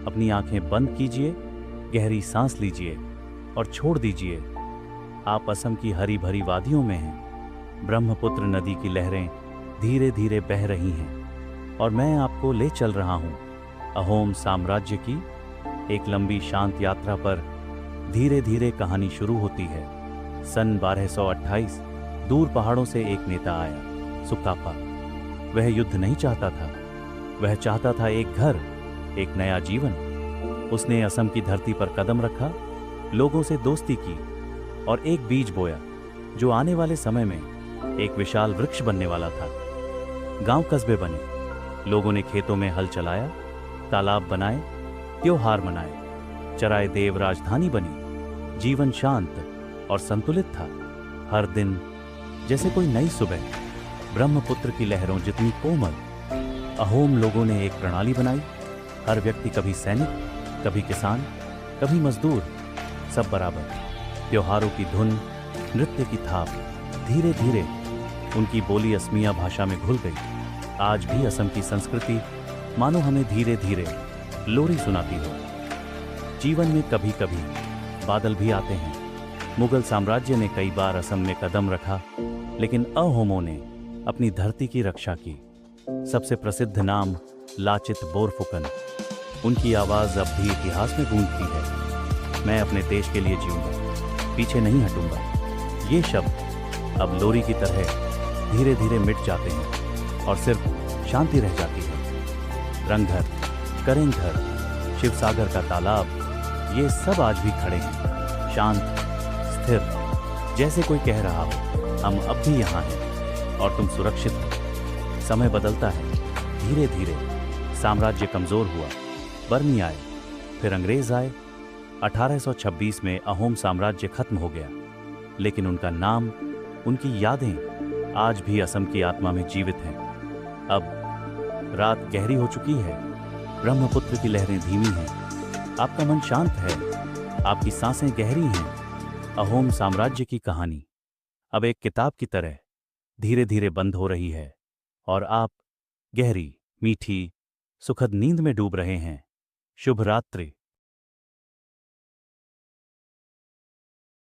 अपनी आंखें बंद कीजिए, गहरी सांस लीजिए और छोड़ दीजिए। आप असम की हरी भरी वादियों में हैं। ब्रह्मपुत्र नदी की लहरें धीरे धीरे बह रही हैं और मैं आपको ले चल रहा हूं अहोम साम्राज्य की एक लंबी शांत यात्रा पर। धीरे धीरे कहानी शुरू होती है। सन 1228 दूर पहाड़ों से एक नेता आया, सुकापा। वह युद्ध नहीं चाहता था, वह चाहता था एक घर, एक नया जीवन। उसने असम की धरती पर कदम रखा, लोगों से दोस्ती की और एक बीज बोया जो आने वाले समय में एक विशाल वृक्ष बनने वाला था। गांव कस्बे बने, लोगों ने खेतों में हल चलाया, तालाब बनाए, त्योहार मनाए, चराय देव राजधानी बनी। जीवन शांत और संतुलित था। हर दिन जैसे कोई नई सुबह, ब्रह्मपुत्र की लहरों जितनी कोमल। अहोम लोगों ने एक प्रणाली बनाई। हर व्यक्ति कभी सैनिक, कभी किसान, कभी मजदूर, सब बराबर। त्योहारों की धुन, नृत्य की थाप, धीरे धीरे उनकी बोली असमिया भाषा में घुल गई। आज भी असम की संस्कृति मानो हमें धीरे धीरे लोरी सुनाती हो। जीवन में कभी कभी बादल भी आते हैं। मुगल साम्राज्य ने कई बार असम में कदम रखा, लेकिन अहोमों ने अपनी धरती की रक्षा की। सबसे प्रसिद्ध नाम लाचित बोरफुकन। उनकी आवाज अब भी इतिहास में गूंजती है। मैं अपने देश के लिए जीऊंगा, पीछे नहीं हटूंगा। ये शब्द अब लोरी की तरह धीरे धीरे मिट जाते हैं और सिर्फ शांति रह जाती है। रंगघर, करेंघर, शिवसागर का तालाब, ये सब आज भी खड़े हैं, शांत, स्थिर, जैसे कोई कह रहा हो हम अब भी यहाँ हैं और तुम सुरक्षित हो। समय बदलता है धीरे धीरे। साम्राज्य कमजोर हुआ, बर्मी आए, फिर अंग्रेज आए। 1826 में अहोम साम्राज्य खत्म हो गया, लेकिन उनका नाम, उनकी यादें आज भी असम की आत्मा में जीवित हैं। अब रात गहरी हो चुकी है, ब्रह्मपुत्र की लहरें धीमी हैं, आपका मन शांत है, आपकी सांसें गहरी हैं। अहोम साम्राज्य की कहानी अब एक किताब की तरह धीरे धीरे बंद हो रही है और आप गहरी, मीठी, सुखद नींद में डूब रहे हैं। शुभ रात्रि।